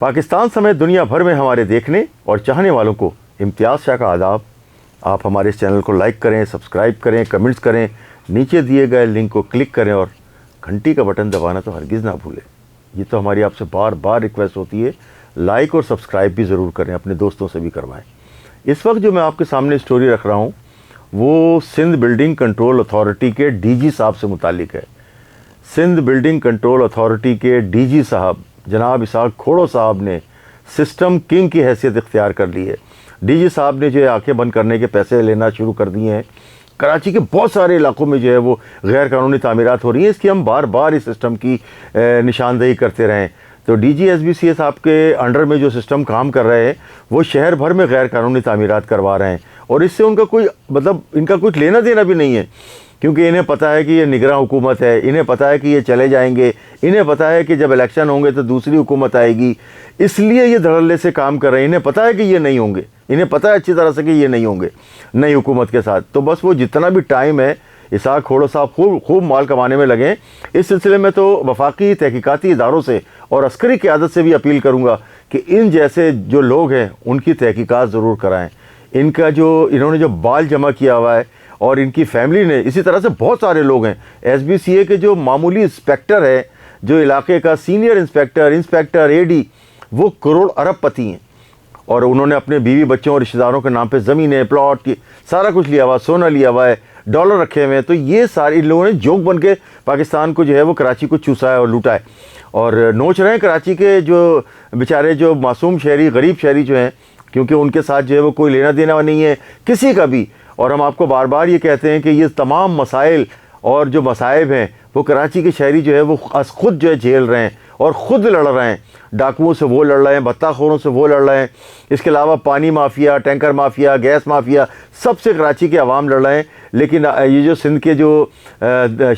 پاکستان سمیت دنیا بھر میں ہمارے دیکھنے اور چاہنے والوں کو امتیاز شاہ کا آداب۔ آپ ہمارے اس چینل کو لائک کریں، سبسکرائب کریں، کمنٹس کریں، نیچے دیے گئے لنک کو کلک کریں اور گھنٹی کا بٹن دبانا تو ہرگز نہ بھولیں۔ یہ تو ہماری آپ سے بار بار ریکویسٹ ہوتی ہے، لائک اور سبسکرائب بھی ضرور کریں، اپنے دوستوں سے بھی کروائیں۔ اس وقت جو میں آپ کے سامنے اسٹوری رکھ رہا ہوں وہ سندھ بلڈنگ کنٹرول اتھارٹی کے ڈی جی صاحب سے متعلق ہے۔ سندھ بلڈنگ کنٹرول اتھارٹی کے ڈی جی صاحب جناب اسحاق کھوڑو صاحب نے سسٹم کنگ کی حیثیت اختیار کر لی ہے۔ ڈی جی صاحب نے جو ہے آنکھیں بند کرنے کے پیسے لینا شروع کر دیے ہیں۔ کراچی کے بہت سارے علاقوں میں جو ہے وہ غیر قانونی تعمیرات ہو رہی ہیں، اس کی ہم بار بار اس سسٹم کی نشاندہی کرتے رہے ہیں۔ تو D G S B C صاحب کے انڈر میں جو سسٹم کام کر رہے ہیں وہ شہر بھر میں غیر قانونی تعمیرات کروا رہے ہیں، اور اس سے ان کا کوئی ان کا کچھ لینا دینا بھی نہیں ہے، کیونکہ انہیں پتہ ہے کہ یہ نگراں حکومت ہے، انہیں پتہ ہے کہ یہ چلے جائیں گے، انہیں پتہ ہے کہ جب الیکشن ہوں گے تو دوسری حکومت آئے گی، اس لیے یہ دھڑلے سے کام کر رہے ہیں۔ انہیں پتہ ہے کہ یہ نہیں ہوں گے، انہیں پتہ ہے اچھی طرح سے کہ یہ نہیں ہوں گے نئی حکومت کے ساتھ، تو بس وہ جتنا بھی ٹائم ہے اسحاق کھوڑو صاحب خوب مال کمانے میں لگے ہیں۔ اس سلسلے میں تو وفاقی تحقیقاتی اداروں سے اور عسکری قیادت سے بھی اپیل کروں گا کہ ان جیسے جو لوگ ہیں ان کی تحقیقات ضرور کرائیں۔ انہوں نے جو بال جمع کیا ہوا ہے اور ان کی فیملی نے، اسی طرح سے بہت سارے لوگ ہیں۔ ایس بی سی اے کے جو معمولی انسپیکٹر ہے، جو علاقے کا سینئر انسپیکٹر اے ڈی، وہ کروڑ ارب پتی ہیں، اور انہوں نے اپنے بیوی بچوں اور رشتہ داروں کے نام پہ زمینیں، پلاٹ کی سارا کچھ لیا ہوا، سونا لیا ہوا ہے، ڈالر رکھے ہوئے ہیں۔ تو یہ سارے لوگوں نے جوک بن کے پاکستان کو جو ہے وہ کراچی کو چوسا ہے اور لوٹا ہے، اور نوچ رہے ہیں کراچی کے جو بیچارے جو معصوم شہری، غریب شہری جو ہیں، کیونکہ ان کے ساتھ جو ہے وہ کوئی لینا دینا نہیں ہے کسی کا بھی۔ اور ہم آپ کو بار بار یہ کہتے ہیں کہ یہ تمام مسائل اور جو مصائب ہیں وہ کراچی کے شہری جو ہے وہ خود جو ہے جھیل رہے ہیں اور خود لڑ رہے ہیں۔ ڈاکوؤں سے وہ لڑ رہے ہیں، بھتہ خوروں سے وہ لڑ رہے ہیں، اس کے علاوہ پانی mafia, tanker mafia, gas mafia, سب سے کراچی کے عوام لڑ رہے ہیں۔ لیکن یہ جو سندھ کے جو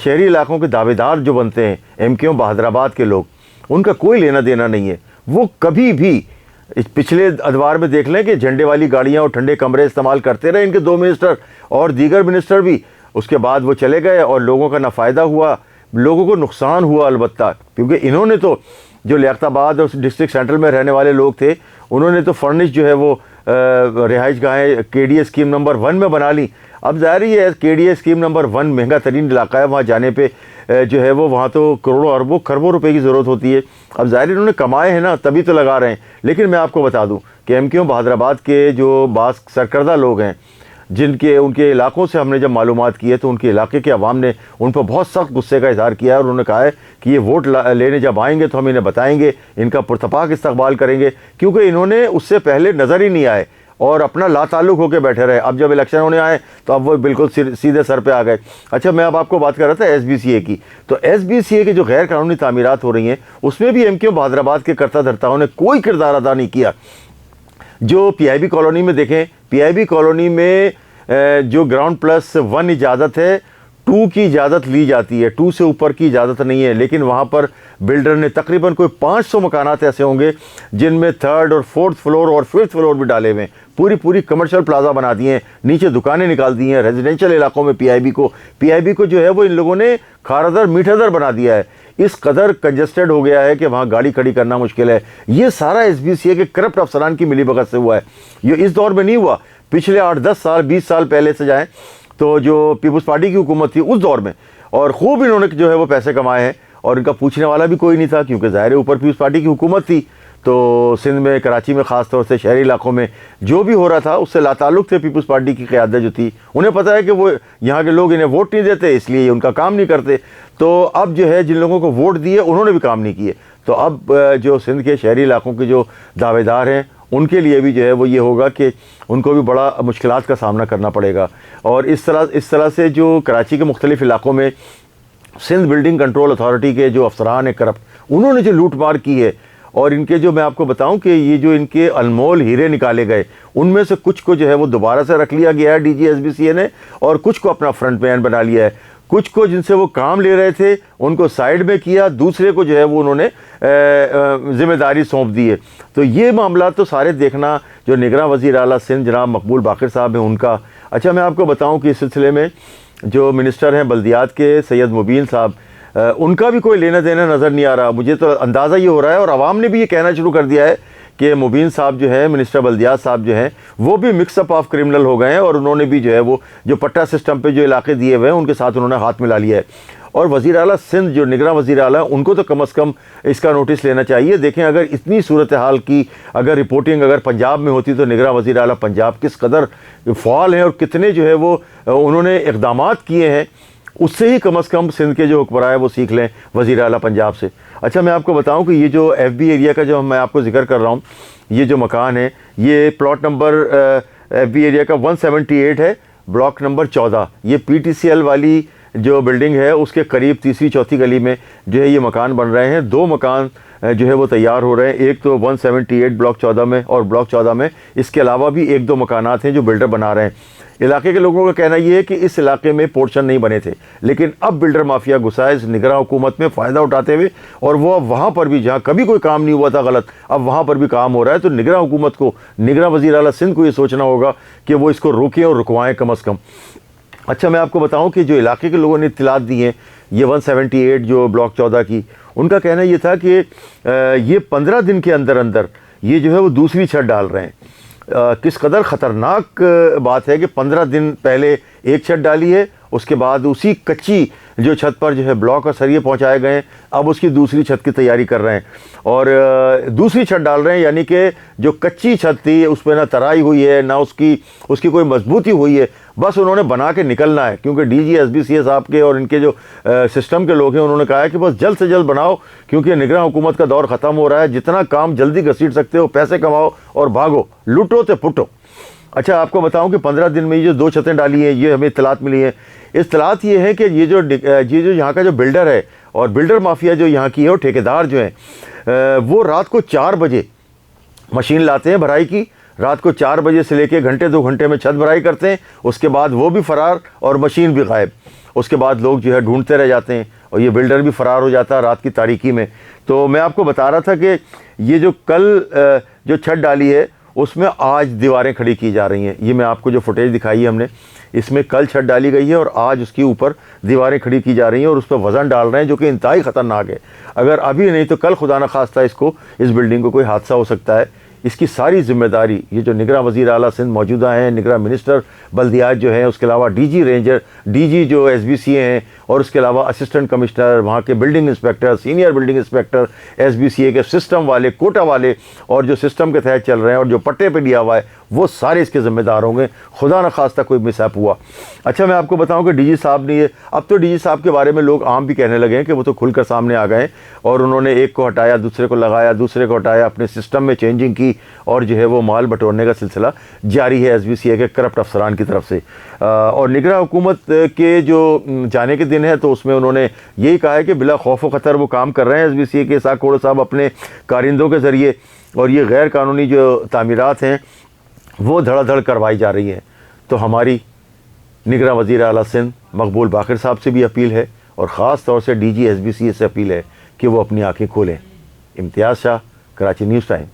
شہری علاقوں کے دعوے دار جو بنتے ہیں، ایم کیو بہادر آباد کے لوگ، ان کا کوئی لینا دینا نہیں ہے۔ وہ کبھی بھی پچھلے ادوار میں دیکھ لیں کہ جھنڈے والی گاڑیاں اور ٹھنڈے کمرے استعمال کرتے رہے ان کے دو منسٹر اور دیگر منسٹر بھی، اس کے بعد وہ چلے گئے اور لوگوں کا نہ فائدہ ہوا، لوگوں کو نقصان ہوا البتہ، کیونکہ انہوں نے تو جو لیاقت آباد اور ڈسٹرکٹ سینٹرل میں رہنے والے لوگ تھے، انہوں نے تو فرنش جو ہے وہ رہائش گاہیں کے ڈی اے اسکیم نمبر 1 میں بنا لی۔ اب ظاہر یہ ہے کے ڈی اے اسکیم نمبر 1 مہنگا ترین علاقہ ہے، وہاں جانے پہ جو ہے وہ وہاں تو کروڑوں اربوں خربوں روپے کی ضرورت ہوتی ہے۔ اب ظاہر انہوں نے کمائے ہیں نا، تبھی تو لگا رہے ہیں۔ لیکن میں آپ کو بتا دوں کہ ایم کیو بہادر آباد کے جو بعض سرکردہ لوگ ہیں، ان کے علاقوں سے ہم نے جب معلومات کی ہے تو ان کے علاقے کے عوام نے ان پر بہت سخت غصے کا اظہار کیا ہے، اور انہوں نے کہا ہے کہ یہ ووٹ لینے جب آئیں گے تو ہم انہیں بتائیں گے، ان کا پرتپاک استقبال کریں گے، کیونکہ انہوں نے اس سے پہلے نظر ہی نہیں آئے اور اپنا لا تعلق ہو کے بیٹھے رہے۔ اب جب الیکشن ہونے آئے تو اب وہ بالکل سیدھے سر پہ آ گئے۔ اچھا، میں اب آپ کو بات کر رہا تھا ایس بی سی اے کی، تو ایس بی سی اے کے جو غیر قانونی تعمیرات ہو رہی ہیں اس میں بھی ایم کیو بہادر آباد کے کرتا دھرتاؤں نے کوئی کردار ادا نہیں کیا۔ جو پی آئی بی کالونی میں دیکھیں، پی آئی بی کالونی میں جو گراؤنڈ پلس 1 اجازت ہے، 2 کی اجازت لی جاتی ہے، 2 سے اوپر کی اجازت نہیں ہے، لیکن وہاں پر بلڈر نے تقریباً کوئی 500 مکانات ایسے ہوں گے جن میں 3rd اور 4th فلور اور 5th فلور بھی ڈالے ہوئے ہیں، پوری کمرشل پلازا بنا دیے ہیں، نیچے دکانیں نکال دی ہیں۔ ریزیڈینشل علاقوں میں پی آئی بی کو جو ہے وہ ان لوگوں نے کھارا در میٹھا در بنا دیا ہے، اس قدر کنجسٹڈ ہو گیا ہے کہ وہاں گاڑی کھڑی کرنا مشکل ہے۔ یہ سارا ایس بی سی اے کے کرپٹ افسران کی ملی بھگت سے ہوا ہے۔ یہ اس دور میں نہیں ہوا، پچھلے 8-10 سال 20 سال پہلے سے جائیں تو جو پیپلز پارٹی کی حکومت تھی اس دور میں، اور خوب انہوں نے جو ہے وہ پیسے کمائے ہیں، اور ان کا پوچھنے والا بھی کوئی نہیں تھا، کیونکہ ظاہر اوپر پیپلز پارٹی کی حکومت تھی۔ تو سندھ میں، کراچی میں خاص طور سے شہری علاقوں میں جو بھی ہو رہا تھا اس سے لا تعلق تھے پیپلز پارٹی کی قیادت جو تھی، انہیں پتہ ہے کہ وہ یہاں کے لوگ انہیں ووٹ نہیں دیتے، اس لیے ان کا کام نہیں کرتے۔ تو اب جو ہے جن لوگوں کو ووٹ دیے انہوں نے بھی کام نہیں کیے، تو اب جو سندھ کے شہری علاقوں کے جو دعوے دار ہیں ان کے لیے بھی جو ہے وہ یہ ہوگا کہ ان کو بھی بڑا مشکلات کا سامنا کرنا پڑے گا۔ اور اس طرح سے جو کراچی کے مختلف علاقوں میں سندھ بلڈنگ کنٹرول اتھارٹی کے جو افسران ہیں کرپٹ، انہوں نے جو لوٹ مار کی ہے، اور ان کے جو میں آپ کو بتاؤں کہ یہ جو ان کے انمول ہیرے نکالے گئے ان میں سے کچھ کو جو ہے وہ دوبارہ سے رکھ لیا گیا ہے D G S B C A نے، اور کچھ کو اپنا فرنٹ مین بنا لیا ہے، کچھ کو جن سے وہ کام لے رہے تھے ان کو سائیڈ میں کیا، دوسرے کو جو ہے وہ انہوں نے ذمہ داری سونپ دی ہے۔ تو یہ معاملات تو سارے دیکھنا جو نگراں وزیر اعلیٰ سندھ جناب مقبول باقر صاحب ہیں ان کا۔ اچھا، میں آپ کو بتاؤں کہ اس سلسلے میں جو منسٹر ہیں بلدیات کے سید مبین صاحب، ان کا بھی کوئی لینا دینا نظر نہیں آ رہا. مجھے تو اندازہ یہ ہو رہا ہے اور عوام نے بھی یہ کہنا شروع کر دیا ہے کہ مبین صاحب جو ہیں, منسٹر بلدیات صاحب جو ہیں, وہ بھی مکس اپ آف کرمنل ہو گئے ہیں, اور انہوں نے بھی جو ہے وہ جو پٹا سسٹم پہ جو علاقے دیے ہوئے ہیں ان کے ساتھ انہوں نے ہاتھ ملا لیا ہے. اور وزیر اعلیٰ سندھ جو نگراں وزیر اعلیٰ, ان کو تو کم از کم اس کا نوٹس لینا چاہیے. دیکھیں اگر اتنی صورتحال کی اگر رپورٹنگ اگر پنجاب میں ہوتی تو نگراں وزیر اعلیٰ پنجاب کس قدر فعال ہیں اور کتنے جو ہے وہ انہوں نے اقدامات کیے ہیں, اس سے ہی کم از کم سندھ کے جو حکمراں ہیں وہ سیکھ لیں وزیر اعلیٰ پنجاب سے. اچھا میں آپ کو بتاؤں کہ یہ جو ایف بی ایریا کا جو میں آپ کو ذکر کر رہا ہوں, یہ جو مکان ہے یہ plot number F B area کا 178 ہے, بلاک نمبر 14. یہ پی ٹی سی ایل والی جو بلڈنگ ہے اس کے قریب تیسری چوتھی گلی میں جو ہے یہ مکان بن رہے ہیں. 2 مکان جو ہے وہ تیار ہو رہے ہیں, ایک تو 178 بلاک 14 میں اور بلاک 14 میں, اس کے علاوہ بھی 1-2 مکانات ہیں جو بلڈر بنا رہے ہیں. علاقے کے لوگوں کا کہنا یہ ہے کہ اس علاقے میں پورشن نہیں بنے تھے, لیکن اب بلڈر مافیا گھسا ہے اس نگراں حکومت میں فائدہ اٹھاتے ہوئے, اور وہ اب وہاں پر بھی جہاں کبھی کوئی کام نہیں ہوا تھا غلط, اب وہاں پر بھی کام ہو رہا ہے. تو نگراں حکومت کو, نگراں وزیر اعلیٰ سندھ کو یہ سوچنا ہوگا کہ وہ اس کو روکیں اور رکوائیں کم از کم. اچھا میں آپ کو بتاؤں کہ جو علاقے کے لوگوں نے اطلاعات دی ہیں یہ 178 جو بلاک 14 کی, ان کا کہنا یہ تھا کہ یہ 15 دن کے اندر اندر یہ جو ہے وہ دوسری چھت ڈال رہے ہیں. کس قدر خطرناک بات ہے کہ 15 دن پہلے ایک چھت ڈالی ہے, اس کے بعد اسی کچی جو چھت پر جو ہے بلاک اور سریے پہنچائے گئے ہیں, اب اس کی دوسری چھت کی تیاری کر رہے ہیں اور دوسری چھت ڈال رہے ہیں. یعنی کہ جو کچی چھت تھی اس پہ نہ ترائی ہوئی ہے نہ اس کی کوئی مضبوطی ہوئی ہے, بس انہوں نے بنا کے نکلنا ہے. کیونکہ D G S B C صاحب کے اور ان کے جو سسٹم کے لوگ ہیں انہوں نے کہا ہے کہ بس جلد سے جلد بناؤ, کیونکہ نگراں حکومت کا دور ختم ہو رہا ہے. جتنا کام جلدی گھسیٹ سکتے ہو پیسے کماؤ اور بھاگو, لوٹو تے پھٹو. اچھا آپ کو بتاؤں کہ 15 دن میں یہ جو 2 چھتیں ڈالی ہیں یہ ہمیں اطلاعات ملی ہیں. اطلاعات یہ ہے کہ یہ جو یہاں کا جو بلڈر ہے اور بلڈر مافیا جو یہاں کی ہے اور ٹھیکیدار جو ہیں وہ رات کو 4 بجے مشین لاتے ہیں بھرائی کی, رات کو 4 بجے سے لے کے گھنٹے 2 گھنٹے میں چھت بھرائی کرتے ہیں. اس کے بعد وہ بھی فرار اور مشین بھی غائب. اس کے بعد لوگ جو ہے ڈھونڈتے رہ جاتے ہیں اور یہ بلڈر بھی فرار ہو جاتا ہے رات کی تاریکی میں. تو میں آپ کو بتا رہا تھا کہ یہ جو کل جو چھت ڈالی ہے اس میں آج دیواریں کھڑی کی جا رہی ہیں. یہ میں آپ کو جو فوٹیج دکھائی ہے ہم نے, اس میں کل چھت ڈالی گئی ہے اور آج اس کے اوپر دیواریں کھڑی کی جا رہی ہیں اور اس پہ وزن ڈال رہے ہیں جو کہ انتہائی خطرناک ہے. اگر ابھی نہیں تو کل خدا نخواستہ اس بلڈنگ کو کوئی حادثہ ہو سکتا ہے. اس کی ساری ذمہ داری یہ جو نگراں وزیر اعلیٰ سندھ موجودہ ہیں, نگراں منسٹر بلدیات جو ہیں, اس کے علاوہ D G ranger, D G جو ایس بی سی ہیں, اور اس کے علاوہ اسسٹنٹ کمشنر, وہاں کے building inspector, senior building inspector, S B C A کے سسٹم والے, کوٹا والے, اور جو سسٹم کے تحت چل رہے ہیں اور جو پٹے پہ لیا ہوا ہے, وہ سارے اس کے ذمہ دار ہوں گے خدا نخواستہ کوئی مس ایپ ہوا. اچھا میں آپ کو بتاؤں کہ ڈی جی صاحب نے اب تو ڈی جی صاحب کے بارے میں لوگ عام بھی کہنے لگے ہیں کہ وہ تو کھل کر سامنے آ گئے ہیں, اور انہوں نے ایک کو ہٹایا دوسرے کو لگایا, دوسرے کو ہٹایا, اپنے سسٹم میں چینجنگ کی, اور جو ہے وہ مال بٹورنے کا سلسلہ جاری ہے ایس بی سی اے کے کرپٹ افسران کی طرف سے. اور نگراں حکومت کے جو جانے کے دن ہے تو اس میں انہوں نے یہی کہا ہے کہ بلا خوف و خطر وہ کام کر رہے ہیں ایس بی سی اے کے اسحاق کوڑو صاحب اپنے کارندوں کے ذریعے, اور یہ غیر قانونی جو تعمیرات ہیں وہ دھڑا دھڑ کروائی جا رہی ہیں. تو ہماری نگراں وزیر اعلیٰ سندھ مقبول باقر صاحب سے بھی اپیل ہے, اور خاص طور سے D G S B C A سے اپیل ہے کہ وہ اپنی آنکھیں کھولیں. امتیاز شاہ, کراچی نیوز ٹائم.